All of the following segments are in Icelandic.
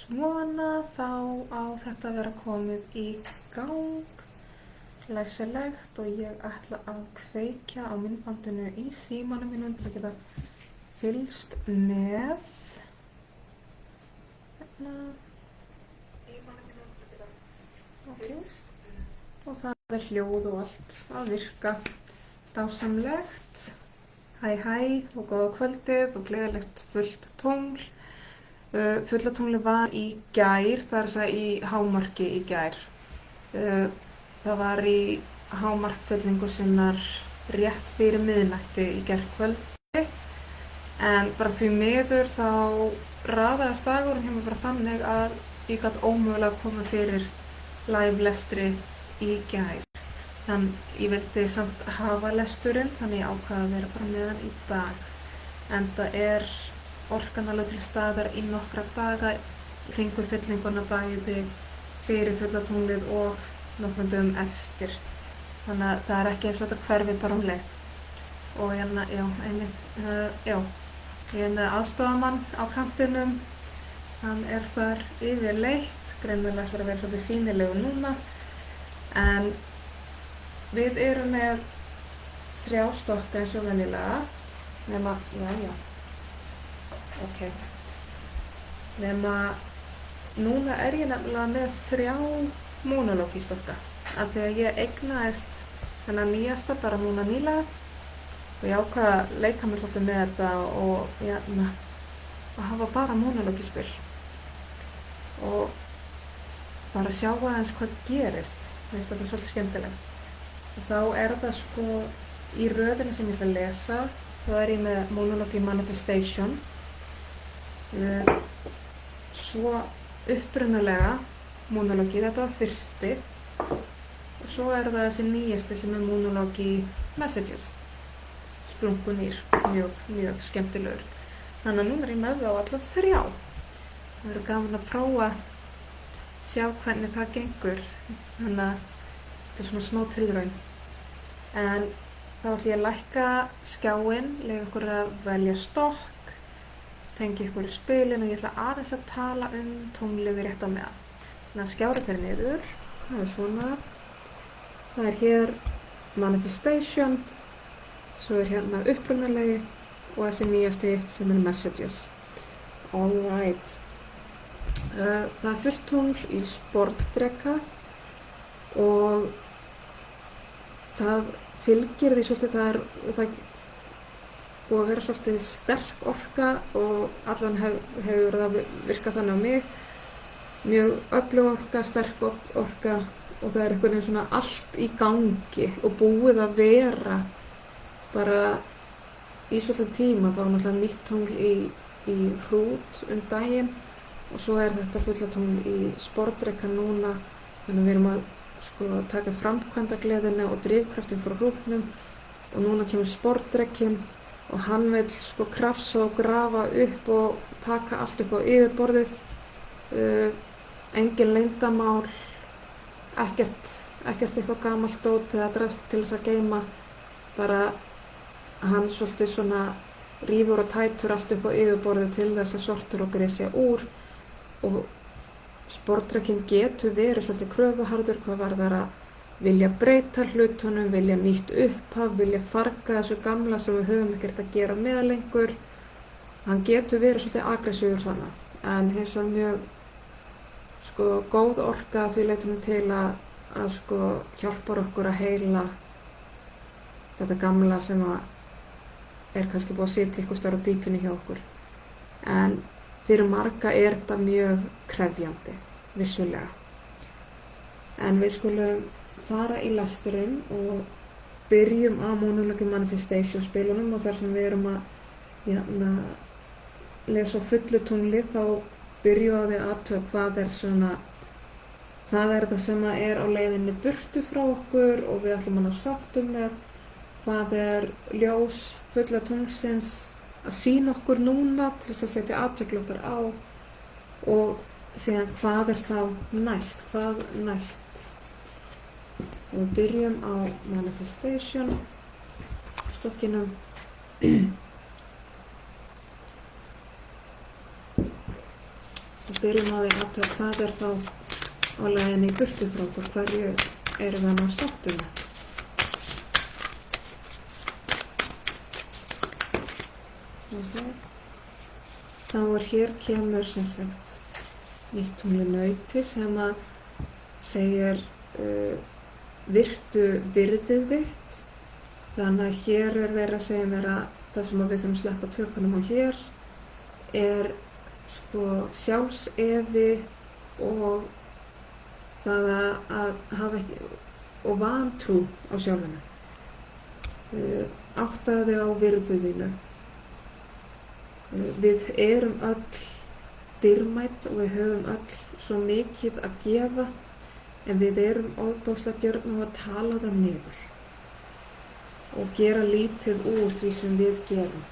Svona, þá á þetta að vera komið í gang, glæsilegt, og ég ætla að kveikja á myndbandinu í símanum mínum til að geta fylgst með. Hérna, fylgst. Og það er hljóð og allt að virka. Dásamlegt. Hæ og góða kvöldið og gleðilegt fullt tungl. Fulla tungli var í gær, það er að segja í hámarki í gær. Það var í hámarkfyllingu sinnar rétt fyrir miðnætti í gærkvöldi, en bara því miður þá raðaðist dagurinn hjá mér bara þannig að ég gat ómögulega komið fyrir live lestri í gær. Þannig ég vildi samt hafa lesturinn, þannig ég ákvað að vera bara með hann í dag. Enda er orkan alveg til staðar í nokkra daga kringur fyllinguna bæði fyrir fullatunglið og nokkrum dögum eftir. Þannig að það er ekki eins og þetta hverfi bara leið. Og hérna, ég er með aðstofamann á kantinum. Hann er þar yfirleitt, greinilega ætlar að vera svolítið sýnilegur núna. En við erum með 3 stokka eins og venjulega, nema, nema núna er ég nefnilega með 3 monologistokka, af því að ég eignaðist þennan nýjasta bara núna nýlega og ég ákvað að leika mér svolítið með þetta og að hafa bara monologispil og bara sjá aðeins hvað gerist. Mér finnst þetta svolítið skemmtilegt. Og þá er það sko í röðinni sem ég ætla að lesa, þá er ég með monologi Manifestation. Svo upprunalega monologi, þetta var fyrsti, og svo er það þessi nýjasti sem er monologi Messages, sprungunýr, mjög skemmtilegur. Þannig að núna er ég með það á alla 3. Það verður gaman að prófa, sjá hvernig það gengur, þannig að þetta er svona smá tilraun. En þá ætlum ég að lækka skjáinn, leyfa ykkur að velja stokk, tengja ykkur í spilin og ég ætla aðeins að tala tunglið rétt á meðan. Þannig að skjárið fer niður, það er svona. Það er hér Manifestation, svo er hérna upprunalegi og þessi nýjasti sem er Messages. Alright. Það er fullt tungl í sporðdreka og það fylgir því svolítið, það búið að vera svolítið sterk orka og allan hefur það virkað þannig á mig. Mjög öflug orka, sterk orka og það er einhvern veginn svona allt í gangi og búið að vera bara í svolítið tíma. Það var náttúrulega nýtt tungl í Hrút daginn og svo er þetta fulla tungl í sporðdreka núna, þannig að við erum að taka framkvæmdagleðina og drifkraftin frá Hrútnum og núna kemur sporðdrekinn og hann vil krafsa og grafa upp og taka allt upp á yfirborðið. Engin leyndarmál, ekkert eitthvað gamalt dót eða drast til þess að geyma, bara hann svolítið svona rífur og tætur allt upp á yfirborðið til þess að sortur og grisja úr. Og sporðdrekinn getur verið svolítið kröfuharður hvað varðar að vilja breyta hlutunum, vilja nýtt upphaf, vilja farga þessu gamla sem við höfum ekkert að gera með lengur. Hann getur verið svolítið aggressífur þannig, en hins vegar mjög góð orka því leitunum til að hjálpar okkur að heila þetta gamla sem er kannski búið að sitja eitthvað stór á dýpinu hjá okkur. En fyrir marga er þetta mjög krefjandi, vissulega. En við skulum fara í lesturinn og byrjum á monologi Manifestation spilunum og þar sem við erum að lesa á fullu tungli þá byrjum á því að athuga hvað er það sem er á leiðinni burtu frá okkur og við ætlum að ná sáttum með, hvað er ljós fulla tunglsins að sýna okkur núna til þess að setja athygli okkar á og síðan hvað er þá næst. Og við byrjum á Manifestation stokkinum. Við byrjum á því að athuga hvað þá á leiðinni í burtu frá okkur, hverju erum við að ná sáttum með. Þá hér kemur sem sagt nýtt tungli nauti sem að segir virtu virðið þitt. Þannig að hér verið að segja mér að það sem við þurfum að sleppa tökunum á hér sko sjálfsefi og það að hafa ekki og vantrú á sjálfinu. Áttaðu þig á virðu þínu. Við erum öll dýrmæt og við höfum öll svo mikið að gefa, en við erum ofboðslega gjörn á að tala það niður og gera lítið úr því sem við gerum.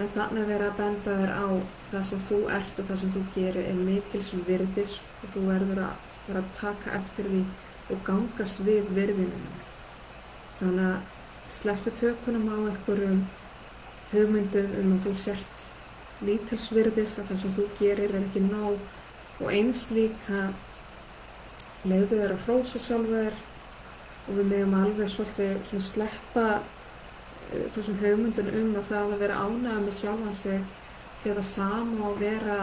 En þannig að vera að benda þér á það sem þú ert og það sem þú gerir mikils virðis og þú verður að vera að taka eftir því og gangast við virðinu. Þannig að slepptu tökunum á einhverjum hugmyndum að þú sért lítilsvirðis, að það sem þú gerir ekki nóg, og eins líka leyfðu þér að hrósa sjálfa þér og við megum alveg svolítið sleppa þessum hugmyndum að það að vera ánægður með sjálfan sig sé það sama og vera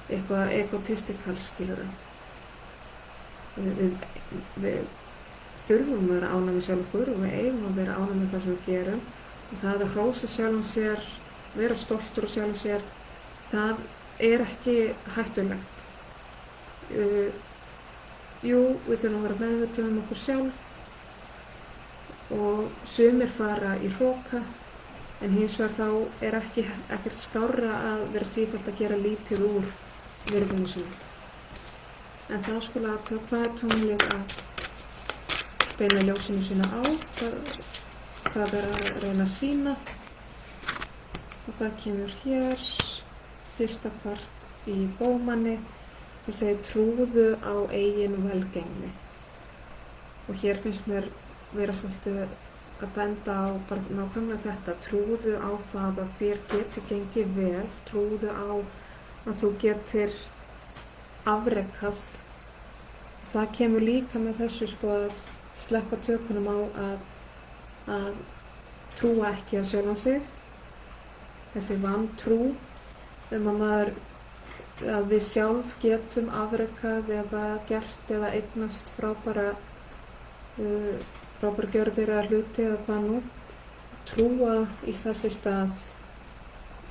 eitthvað egotistikal, skilurðu. Við þurfum að vera ánægð með sjálf okkur og við eigum að vera ánægð með það sem við gerum. Og það að hrósa sjálfum sér, vera stoltur á sjálfum sér, það ekki hættulegt. Jú, við þurfum að vera meðvituð okkur sjálf og sumir fara í hroka, en hins vegar þá ekkert skárra að vera sífellt að gera lítið úr virðingu sinni. En þá skulu athuga hvað tunglið að beina ljósinu sína á, hvað að reyna að sýna, og það kemur hér fyrsta part í bómanni sem segir trúðu á eigin velgengni. Og hér finnst mér vera svolítið að benda á bara nákvæmlega þetta, trúðu á það að þér geti gengið vel, trúðu á að þú getir afrekað. Það kemur líka með þessu að sleppa tökunum á að trúa ekki á sjálfan sig, þessi vantrú að við sjálf getum afrekað eða gert eða eignast frábæra gjörðir eða hluti eða hvað nú. Trúa í þessi stað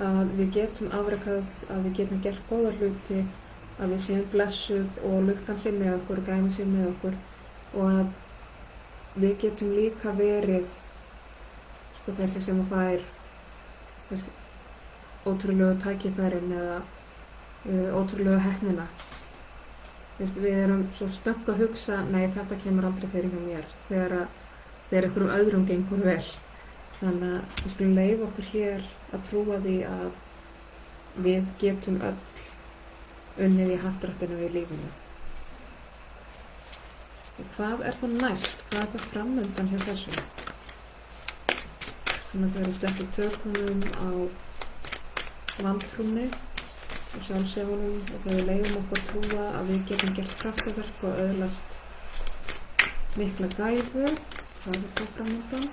að við getum afrekað, að við getum gert góða hluti, að við séum blessuð og lukkan sé með okkur, gæfin sé með okkur, og að við getum líka verið þessi sem fær ótrúlegu tækifærin eða ótrúlegu heppnina. Við erum svo snögg að hugsa, nei, þetta kemur aldrei fyrir hjá mér, þegar einhverjum öðrum gengur vel. Þannig að við skulum leyfa okkur hér að trúa því að við getum öll unnið í happdrættinu í lífinu. Og hvað þá næst? Hvað þá framundan hjá þessu? Þannig að við sleppa tökunum á vantrúnni og sjálfsefunum og þegar við leyfum okkur að trúa að við getum gert kraftaverk og öðlast mikla gæfu. Hvað þá framundan?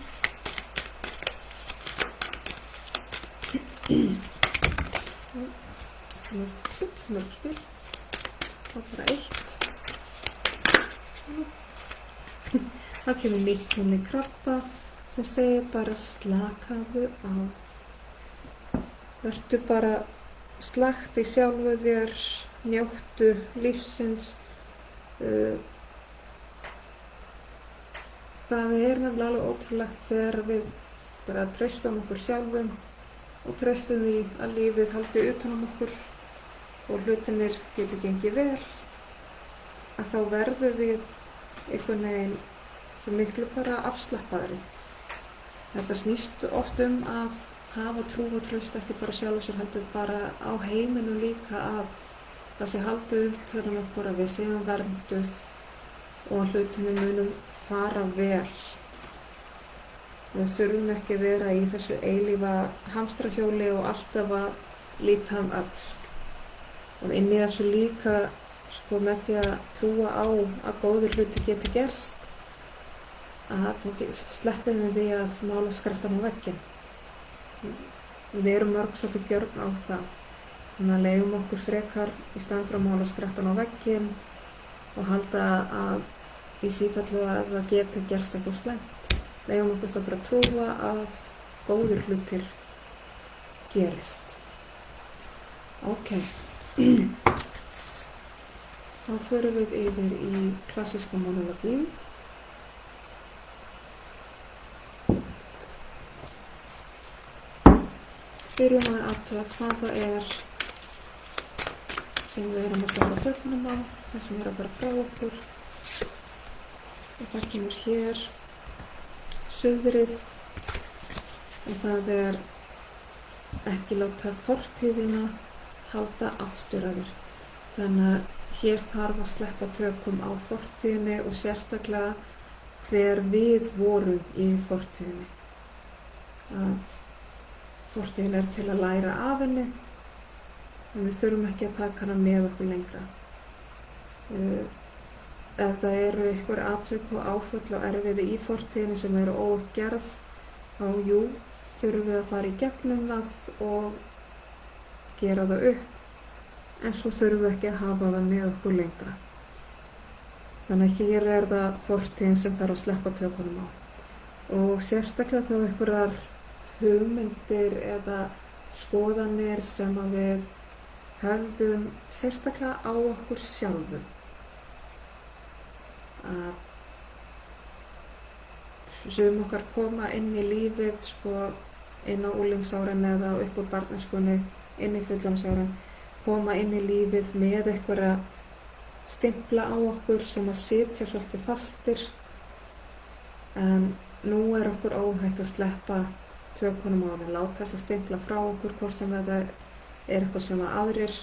Það er fullmörg spil. Það er bara eitt. Það kemur nýtt tungl í krabba sem segir bara slakaðu á. Vertu bara slakt í sjálfu þér, njóttu lífsins. Það nefnilega alveg ótrúlegt þegar við bara treystum okkur sjálfum og treystum því að lífið haldi utan okkur og hlutinir geti gengið vel, að þá verðum við einhvern veginn svo miklu bara afslappaðri. Þetta snýst oft að hafa trú og traust ekki bara sjálf sér, heldur bara á heiminum líka, að það sé haldið utan okkur, að við séum vernduð og að hlutinir munum fara vel. Við þurfum ekki vera í þessu eilífa hamstrahjóli og alltaf að líta öxl. Og inn í þessu líka sko með því að trúa á að góðir hluti geti gerst, að þú sleppir við því að mála skrattan á vegginn. Við erum mörg svolítið gjörn á það. Þannig að leyfum okkur frekar í staðinn fyrir að mála skrattan á vegginn og halda að í sífellu að það geti gerst eitthvað slæmt. Leyfum okkur þá bara að trúa að góðir hlutir gerist. Ok. Þá förum við yfir í klassíska monologi. Byrjum að athuga hvað það er sem við erum að sleppa tökunum á, það sem er að vera frá okkur. Og það kemur hér suðrið og það er ekki láta fortíðina halda aftur af þér. Þannig að hér þarf að sleppa tökum á fortíðinni og sérstaklega hver við vorum í fortíðinni. Fortíðin er til að læra af henni, en við þurfum ekki að taka hana með okkur lengra. Ef það eru einhver atvik og áföll og erfiði í fortíðinni sem eru óuppgerð, þá jú, þurfum við að fara í gegnum það og gera það upp, en svo þurfum við ekki að hafa það með okkur lengra. Þannig að hér er það fortíðin sem þarf að sleppa tökunum á. Og sérstaklega þá einhverjar hugmyndir eða skoðanir sem að við höfðum sérstaklega á okkur sjálfum. Sum okkar koma inn í lífið sko inn á unglingsárin eða upp úr barnæskunni, inn í fullorðinsárin, koma inn í lífið með einhverja stimpla á okkur sem að sitja svolítið fastir, en nú er okkur óhætt að sleppa tökunum á þeim, láta þess að stimpla frá okkur, hvort sem þetta er eitthvað sem að aðrir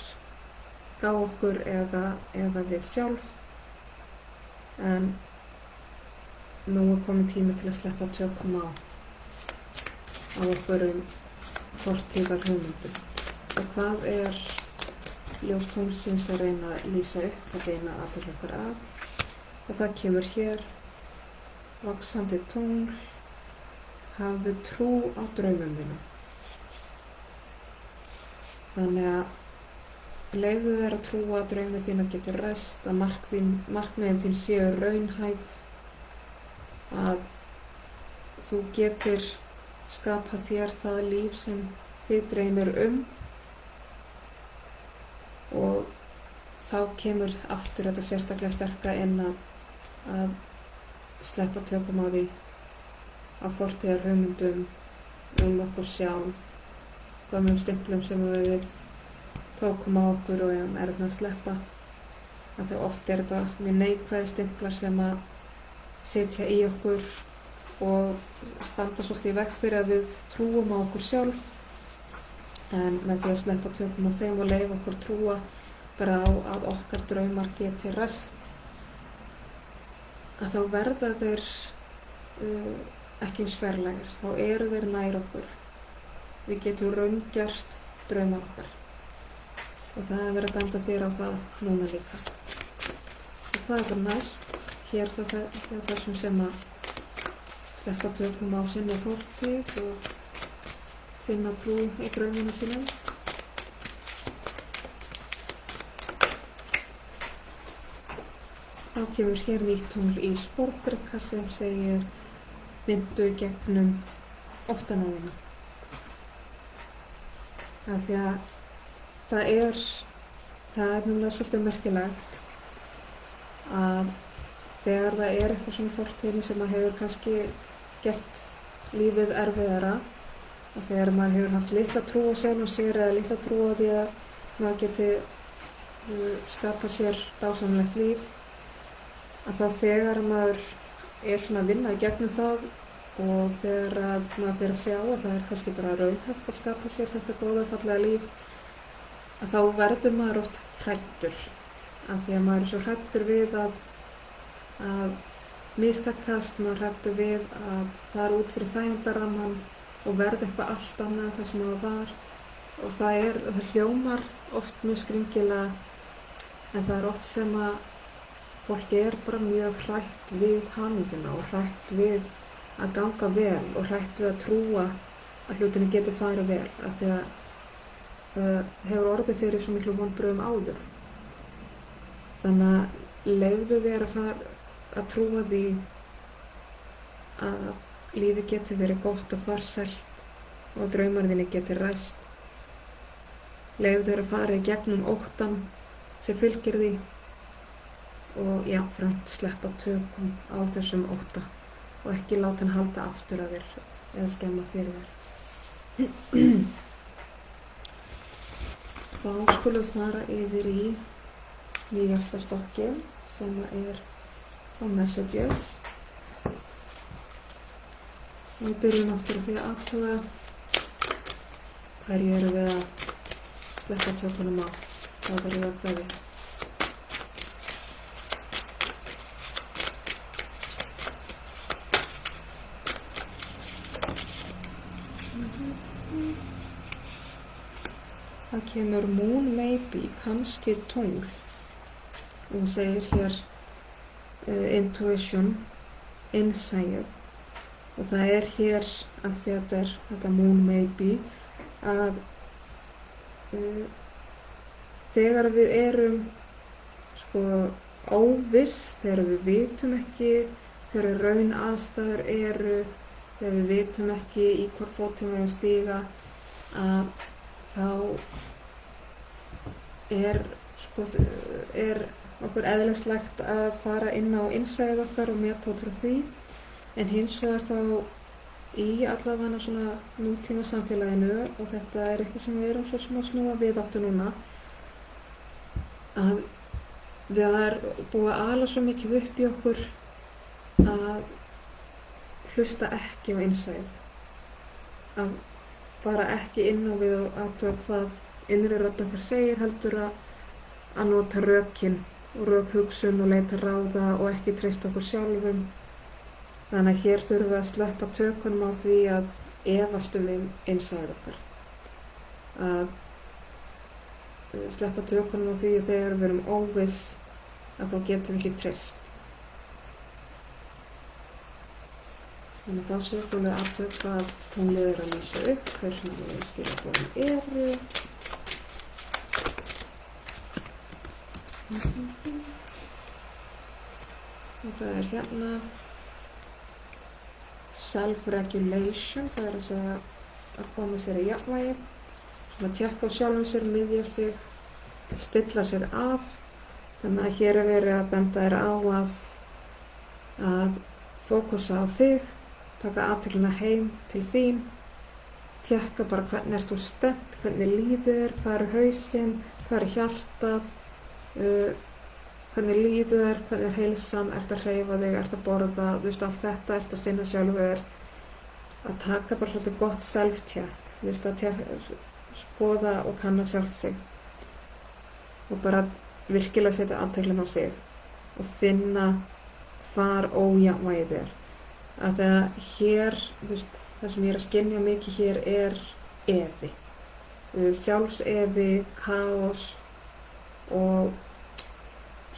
gá okkur eða við sjálf. En nú er komin tími til að sleppa tökum á okkur fortíðar hugmyndum. Og hvað er ljós tunglsins að reyna að lýsa upp og reyna að athygla okkur að? Og það kemur hér: vaxandi tungl, hafðu trú á draumum þínum. Þannig að leyfðu þér að trúa að draumum þín að geta ræst, að markmiðin þín séu raunhæf, að þú getir skapað þér það líf sem þig dreymir og þá kemur aftur þetta sérstaklega sterka inn að sleppa tökum á því á fortíðar hugmyndum okkur sjálf, gömlum stimplum sem við tókum á okkur og erum erfitt að sleppa. Þegar oft er þetta mjög neikvæðir stimplar sem að sitja í okkur og standa svolítið í veg fyrir að við trúum á okkur sjálf, en með því að sleppa tökum á þeim og leyfa okkur trúa bara á að okkar draumar geti ræst, að þá verða þeir ekki eins fjarlægir, þá eru þeir nær okkur. Við getum raungert draumar okkar og það er verið að benda þér á það núna líka. Og hvað er það næst? Hér þessum sem að sleppa tökum á sinni fortíð og finna trú í drauminu sínum. Þá kemur hér nýtt tungl í sportdrykka sem segir: vindu í gegnum óttana þína. Af því að það er núna svolítið merkilegt að þegar það er eitthvað svona fortíðin sem maður hefur kannski gert lífið erfiðara, og þegar maður hefur haft litla trú á sjálfum sér eða litla trú á því að maður geti skapað sér dásamlegt líf, að þá þegar maður er svona að vinna í gegnum það og þegar að maður fyrir að sjá að það er kannski bara raunhæft að skapa sér þetta góða fallega líf, að þá verður maður oft hræddur, af því að maður er svo hræddur við að mistakast, maður hræddur við að fara út fyrir þægindarammann og verða eitthvað allt annað það sem það var, og það hljómar oft mjög skringilega, en það oft sem að fólk bara mjög hrætt við hamingjuna og hrætt við að ganga vel og hrætt við að trúa að hlutinni geti farið vel, af því að það hefur orðið fyrir svo miklu vonbrigðum áður. Þannig að leyfðu þér að trúa því að lífið geti verið gott og farsælt og að draumarðinni geti ræst. Leyfðu þér að fara í gegnum óttann sem fylgir því og jafnframt sleppa tökum á þessum ótta og ekki láta hann halda aftur að þér eða skemma fyrir þér. Þá skulum við fara yfir í nýjasta stokkinn sem á Messages. Og við byrjum aftur á því að athuga hverju erum við að sleppa tökunum á. Þá verðum við að kveðja. Það kemur moon maybe, kannski tungl. Og hún segir hér intuition, innsæið. Og það hér að þetta moon maybe að þegar við erum óviss, þegar við vitum ekki hverju raun aðstæður eru, þegar við vitum ekki í hvort fótinn við erum að stíga, að þá okkur eðlislegt að fara inn á innsæið okkar og meta út frá því, en hins vegar þá í allavega svona nútíma samfélaginu, og þetta eitthvað sem við erum svo smá snúa við áttu núna, að við búið að ala svo mikið upp í okkur að hlusta ekki á innsæið, að fara ekki inn á við og athuga hvað innri rödd okkar segir, heldur að nota rökin og rökhugsun og leita ráða og ekki treysta okkur sjálfum. Þannig að hér þurfum við að sleppa tökunum á því að efast innsæið okkar. Að sleppa tökunum á því að þegar við erum óviss að þá getum við ekki treyst. Þannig að þá skulum við athuga hvað tunglið að lýsa upp, hversu við skilaboðin eru. Og það hérna self-regulation, það að segja að koma sér í jafnvægi, svona tékka á sjálfum sér, miðja sig, stilla sér af. Þannig að hér verið að benda þér á að fókusa á þig, taka athyglina heim til þín, tékka bara hvernig þú stemmt, hvernig líður, hvað hausinn, hvað hjartað, hvernig líður þér, hvernig heilsan, ert að hreyfa þig, ert að borða, þú veist allt þetta, ert að sinna sjálfur þér, að taka bara svolítið gott self-check, þú veist að skoða og kanna sjálft sig og bara virkilega setja athyglina á sig og finna hvar ójafnvægið er. Að þegar hér, þú veist, það sem ég að skynja mikið hér efi, sjálfsefi, kaos og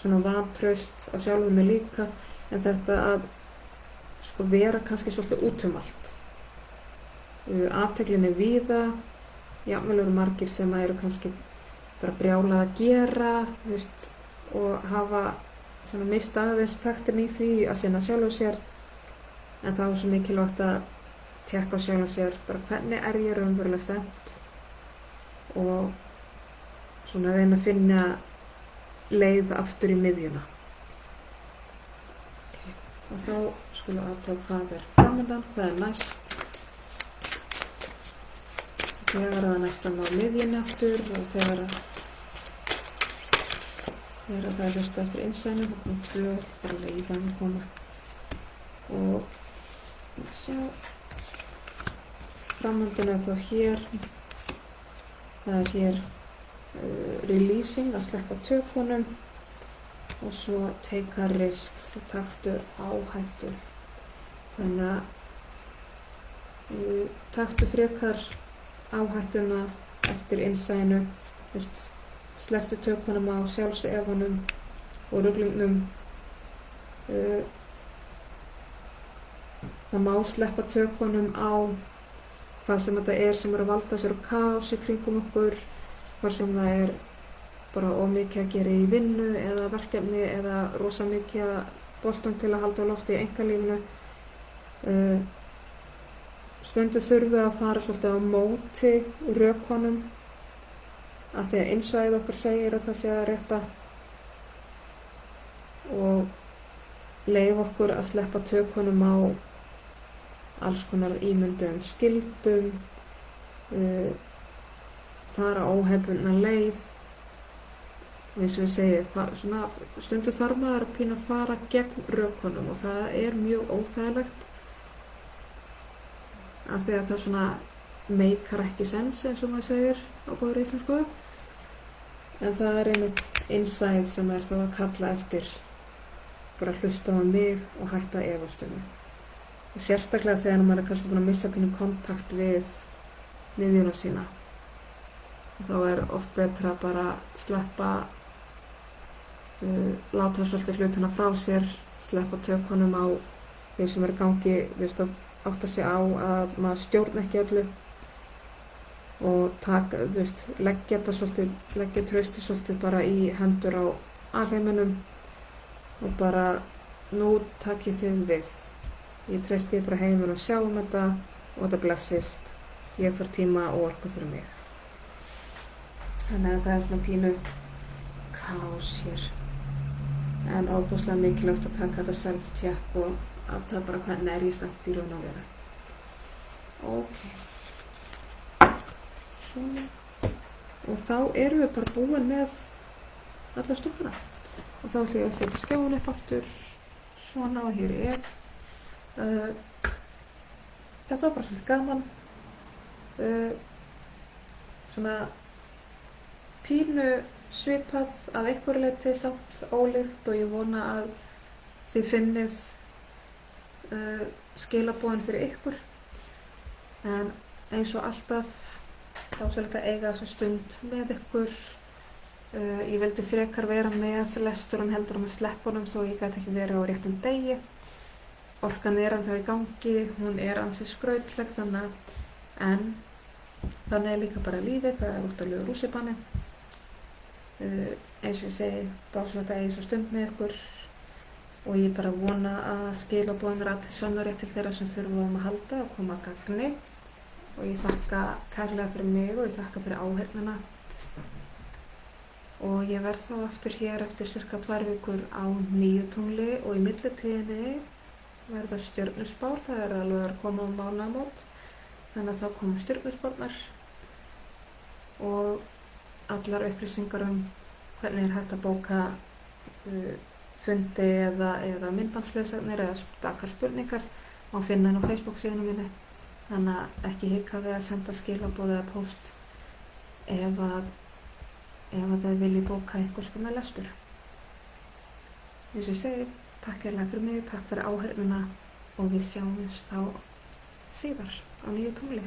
svona vantraust á sjálfum mig líka, en þetta að vera kannski svolítið út allt. Athyglinni víða, jafnvel eru margir sem eru kannski bara brjálað að gera, þú veist, og hafa svona mist aðeins taktin í því að sinna sjálfum sér, en þá svo mikilvægt að tékka á sjálfum sér, bara hvernig ég raunverulega stemt og svona reyna að finna leið aftur í miðjuna. Og þá skulum við aðtöka hvað framundan, hvað næst. Þegar það næst að ná miðjunni aftur og þegar það hlusta eftir innsæinu, þá komum 2 bara leiðan að koma. Og sjá, framundan þá hér, það hér releasing, að sleppa tökunum, og svo take a risk, þú taktu áhættu. Þannig að taktu frekar áhættuna eftir innsæinu, slepptu tökunum á sjálfsefanum og ruglingnum. Það má sleppa tökunum á hvað sem þetta sem að valda sér kaos í kringum okkur, hvað sem það bara of mikið að gera í vinnu eða verkefni eða rosa mikið boltum til að halda á lofti í einkalífinu. Stundum þurfum við að fara svolítið á móti rökunum af því að innsæið okkar segir að það sé að rétta og leyfa okkur að sleppa tökunum á alls konar ímynduðum skyldum, fara óhefbundna leið. Og eins og ég segi, stundum þarf maður að pína að fara gegn rökunum og það mjög óþægilegt af því að það meikar ekki sens eins og maður segir á góðri íslensku. En það einmitt innsæð sem þá að kalla eftir bara hlusta á mig og hætta að efast um mig. Og sérstaklega þegar maður kannski búin að missa pínu kontakt við miðjuna sína. Þá oft betra að bara sleppa, láta svolítið hlutina frá sér, sleppa tökunum á því sem í gangi, átta sig á að maður stjórn ekki öllu og leggja traustið svolítið bara í hendur á alheiminum og bara nú takið þið við. Ég treysti bara heiminn og sjáum þetta og þetta blessist. Ég þarf tíma og orku fyrir mig. Þannig að það svona pínu kaos hér. En óbúslega mikilvægt að taka þetta self-check og að það bara hvernig ég stefnt í raun og vera. Ok. Svona. Og þá erum við bara búin með alla stúkuna. Og þá ætlum ég að setja skjáin upp aftur. Svona og hér er. Þetta var bara svolítið gaman. Svona pínu svipað að einhverju leyti samt ólíkt og ég vona að þið finnið skilaboðin fyrir ykkur. En eins og alltaf þá svolítið eiga þessa stund með ykkur. Ég vildi frekar vera með lestur heldur með sleppunum þó ég gæti ekki verið á réttum degi. Orkan ennþá í gangi, hún ansi skrautleg en þannig líka bara lífið, það úrtalegu rússipanni. Eins og ég segi, dásamlegt að eiga þessa stund með ykkur og ég bara vona að skilaboðin rati sönnurétt til þeirra sem þurfum að halda og koma að gagni og ég þakka kærlega fyrir mig og ég þakka fyrir áheyrnina og ég verð þá aftur hér eftir cirka 2 vikur á nýju tungli og í millitíðinni verða stjörnuspár, það alveg að koma mánaðamót, þannig að þá koma stjörnuspárnar og allar upplýsingar hvernig hægt að bóka fundi eða myndbandslesagnir eða stakar spurningar má finna á Facebook síðunum minni, þannig að ekki hika við að senda skilaboð eða post ef þið viljið bóka einhvers konar lestur. Eins og ég segi, takk hérlega fyrir mig, takk fyrir áheyrnina og við sjáumst þá síðar á nýju tungli.